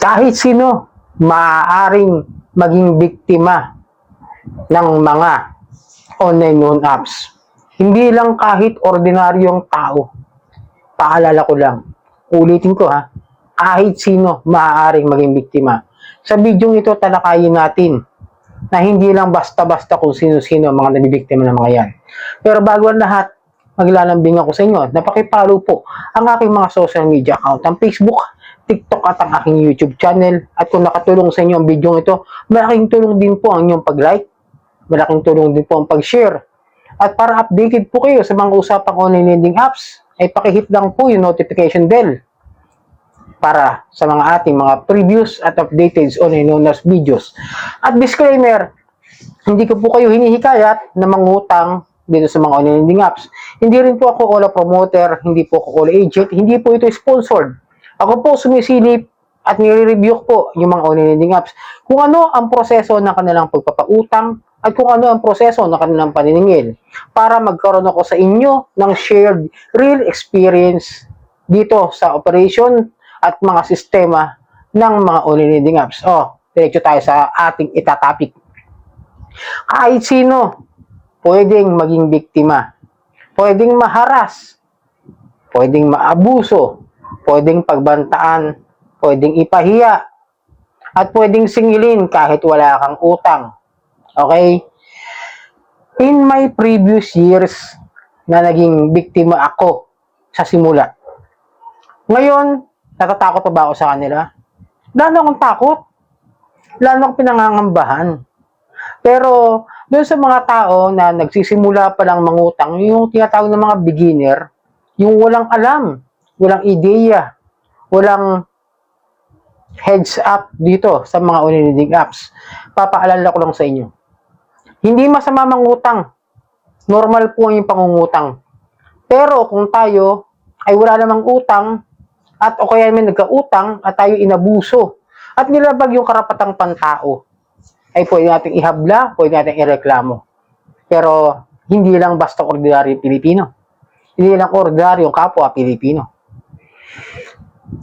Kahit sino maaaring maging biktima ng mga online loan apps. Hindi lang kahit ordinaryong tao. Paalala ko lang. Ulitin ko ha. Kahit sino maaaring maging biktima. Sa video ito, talakayin natin na hindi lang basta-basta kung sino-sino ang mga nabibiktima ng mga yan. Pero bago ang lahat, maglalambing ako sa inyo. Napakipollow po ang aking mga social media account, ang Facebook, TikTok at ang aking YouTube channel. At kung nakatulong sa inyo ang video ito, malaking tulong din po ang inyong pag-like, malaking tulong din po ang pag-share. At para updated po kayo sa mga usapang online lending apps, ay pakihit lang po yung notification bell para sa mga ating mga previous at updated online loaners videos. At disclaimer, hindi ko po kayo hinihikayat na mangutang dito sa mga online lending apps. Hindi rin po ako all promoter, hindi po ako all agent, hindi po ito sponsored. Ako po sumisilip at nire-review po yung mga online lending apps. Kung ano ang proseso ng kanilang pagpapautang at kung ano ang proseso ng kanilang paniningil para magkaroon ako sa inyo ng shared real experience dito sa operation at mga sistema ng mga online lending apps. Diretso tayo sa ating itatopic. Kahit sino pwedeng maging biktima, pwedeng maharas, pwedeng maabuso, pwedeng pagbantaan, pwedeng ipahiya, at pwedeng singilin kahit wala kang utang. Okay? In my previous years na naging biktima ako sa simula, ngayon, natatakot pa ba ako sa kanila? Lalo akong takot. Lalo akong pinangangambahan. Pero, doon sa mga tao na nagsisimula pa lang mangutang, yung tinatawag ng mga beginner, yung walang alam, walang ideya, walang heads up dito sa mga online lending apps, papaalala ko lang sa inyo. Hindi masama mangutang. Normal po yung pangungutang. Pero kung tayo ay wala namang utang, at o kaya may nagkautang at tayo inabuso at nilabag yung karapatang pantao, ay pwede natin ihabla, pwede natin ireklamo. Pero hindi lang basta ordinaryo Pilipino. Hindi lang ordinaryong kapwa Pilipino.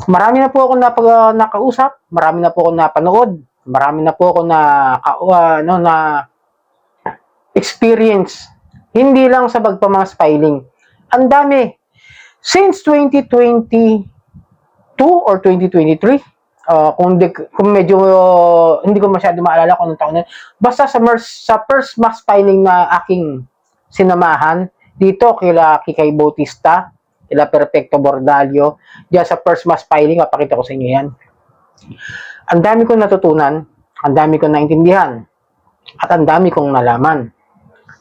Marami na po ako nakausap, marami na po ako napanood, marami na po ako na experience. Hindi lang sa pagpamass filing. Ang dami. Since 2022 or 2023, kung medyo hindi ko masyado maalala kung anong taon na, basta sa first mass filing na aking sinamahan dito kila Kikay Bautista, kila Perfecto Bordalio, diyan sa first mass filing, mapakita ko sa inyo yan. Ang dami kong natutunan, ang dami kong naintindihan, at ang dami kong nalaman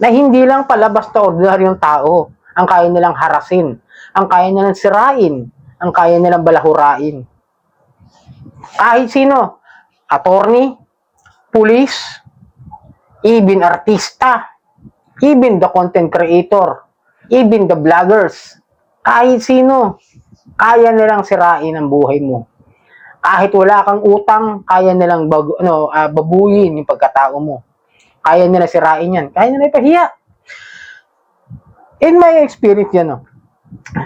na hindi lang pala basta ordinaryong tao ang kaya nilang harasin, ang kaya nilang sirain, ang kaya nilang balahurain. Kahit sino, attorney, police, even artista, even the content creator, even the vloggers, kahit sino, kaya nilang sirain ang buhay mo. Kahit wala kang utang, kaya nilang babuyin yung pagkatao mo. Kaya nilang sirain yan. Kaya nilang ipahiya. In my experience yan,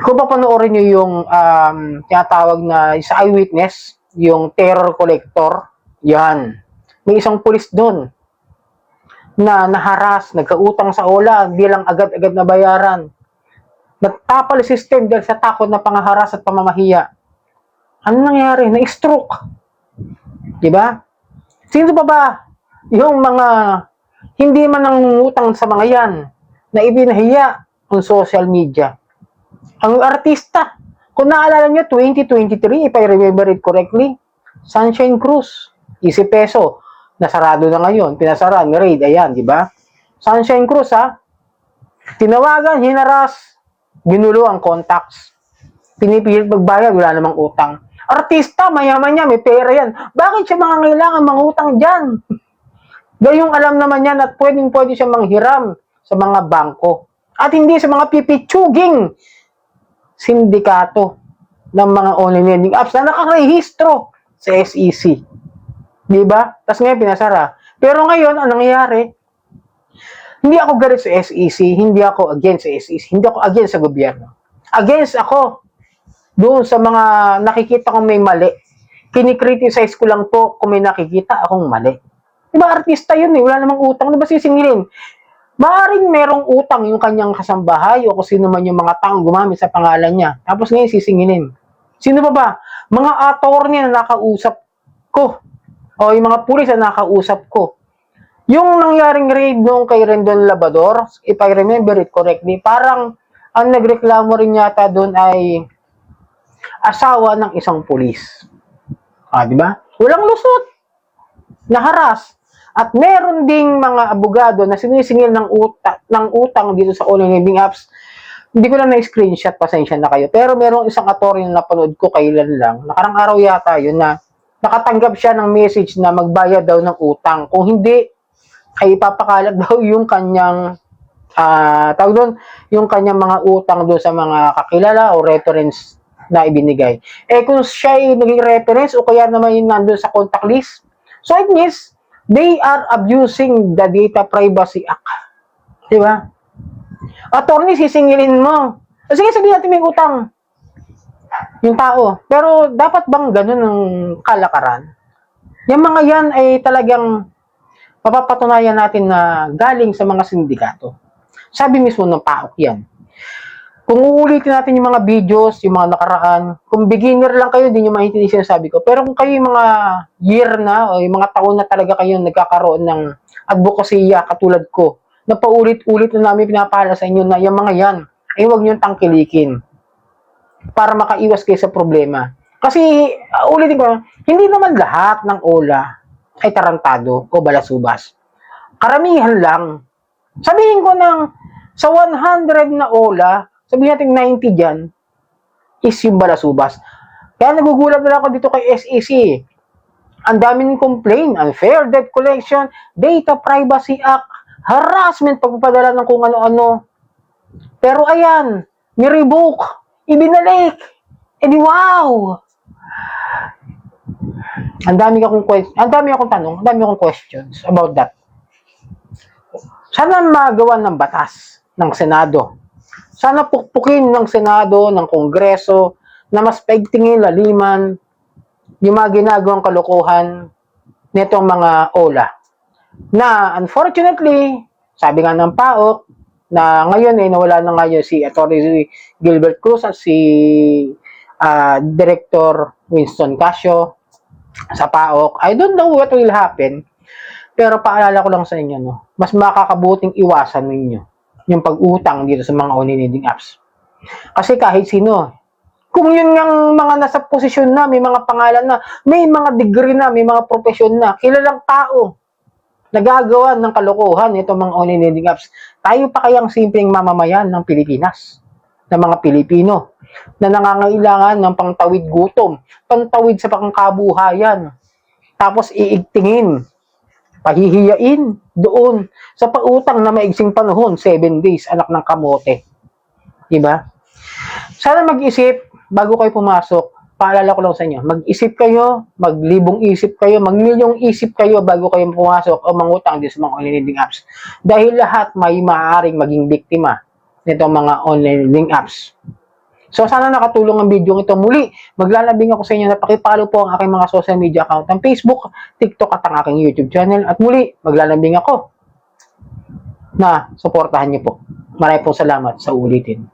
kung papanoorin nyo yung tinatawag na sa eyewitness, yung terror collector, yan. May isang pulis doon na naharas, nagkautang sa OLA, di lang agad-agad na bayaran. Nagtapal system dahil sa takot na pangaharas at pamamahiya. Ano nangyari? Na-stroke. Diba? Sino pa ba yung mga hindi man nangungutang sa mga yan na ibinahiya on social media? Ang artista, kung naalala nyo, 2023, if I remember it correctly, Sunshine Cruz, Easy Peso, nasarado na ngayon, pinasara, ni-raid, ayan, di ba? Sunshine Cruz, tinawagan, hinaras, ginulo ang contacts, pinipilit magbayad, wala namang utang. Artista, mayaman niya, may pera yan. Bakit siya mga kailangan mangutang dyan? Gayong alam naman yan at pwede siya manghiram sa mga bangko. At hindi sa mga pipitsuging sindikato ng mga online lending apps na nakarehistro sa SEC. Diba? Tapos ngayon pinasara. Pero ngayon, ang nangyayari, hindi ako galit sa SEC, hindi ako against sa SEC, hindi ako against sa gobyerno. Against ako doon sa mga nakikita kong may mali. Kinikriticize ko lang po kung may nakikita akong mali. Diba, artista yun eh. Wala namang utang. Diba sisingilin? Maaaring merong utang yung kanyang kasambahay o kung sino man yung mga taong gumamit sa pangalan niya. Tapos ngayon sisingilin. Sino pa ba? Mga attorney na nakausap ko. O yung mga pulis na nakausap ko. Yung nangyaring raid nung kay Rendon Labrador, if I remember it correctly, parang ang nagreklamo rin yata doon ay asawa ng isang pulis. Di ba? Walang lusot. Naharas. At meron ding mga abogado na sinisingil ng utang dito sa online lending apps. Hindi ko lang na-screenshot, pasensya na kayo. Pero merong isang attorney na napanood ko kailan lang. Nakarang araw yata yun na nakatanggap siya ng message na magbayad daw ng utang. Kung hindi, ay ipapakalat daw yung kanyang tawag doon, yung kanyang mga utang doon sa mga kakilala o reference na ibinigay. Kung siya ay naging reference o kaya naman yung nandun sa contact list, so it means they are abusing the Data Privacy Act. Diba? Attorney, sisingilin mo. Sige, sabihin natin may utang yung tao. Pero dapat bang ganun ang kalakaran? Yung mga yan ay talagang papapatunayan natin na galing sa mga sindikato. Sabi mismo ng PAOK yan. Kung uulitin natin yung mga videos, yung mga nakaraan, kung beginner lang kayo, hindi nyo maintindihan sinasabi ko. Pero kung kayo yung mga year na, o yung mga taon na talaga kayo nagkakaroon ng advokasya katulad ko, na paulit-ulit na namin pinapala sa inyo na yung mga yan, ay huwag nyo tangkilikin para makaiwas kayo sa problema. Kasi, ulitin ko, hindi naman lahat ng OLA ay tarantado o balasubas. Karamihan lang. Sabihin ko sa 100 na OLA, sabihin natin 90 dyan, is yung balasubas. Kaya nagugulat na ako dito kay SEC. Ang daming complaint, unfair debt collection, Data Privacy Act, harassment, pagpapadala ng kung ano-ano. Pero ayan, ni-revoke, ibinalik. Di wow! Ang dami akong tanong, ang dami akong questions about that. Sana magawa ng batas ng Senado. Sana pukpukin ng Senado, ng Kongreso, na mas paigtingin, laliman, yung mga ginagawang kalokohan nitong mga OLA. Na unfortunately, sabi nga ng PAOK, na ngayon nawala na ngayon si Atty. Gilbert Cruz at si Director Winston Casio sa PAOK. I don't know what will happen, pero paalala ko lang sa inyo, mas makakabuting iwasan ninyo yung pag-utang dito sa mga online lending apps. Kasi kahit sino, kung yun yung mga nasa posisyon na, may mga pangalan na, may mga degree na, may mga profesyon na, kilalang tao, nagagawa ng kalokohan itong mga online lending apps. Tayo pa kayang simpleng mamamayan ng Pilipinas, ng mga Pilipino, na nangangailangan ng pangtawid gutom, pangtawid sa pangkabuhayan, tapos iigtingin, pahihiyain doon sa pautang na maigsing panahon, 7 days, anak ng kamote. Diba? Sana mag-isip bago kayo pumasok. Paalala ko lang sa inyo, mag-isip kayo, maglibong isip kayo, magmilyong isip kayo bago kayo pumasok o mangutang din sa mga online lending apps. Dahil lahat may maaaring maging biktima nitong mga online lending apps. So, sana nakatulong ang video ito. Muli, maglalabing ako sa inyo na pakipollow po ang aking mga social media account, ang Facebook, TikTok at ang aking YouTube channel. At muli, maglalabing ako na suportahan niyo po. Maraming po salamat sa ulitin.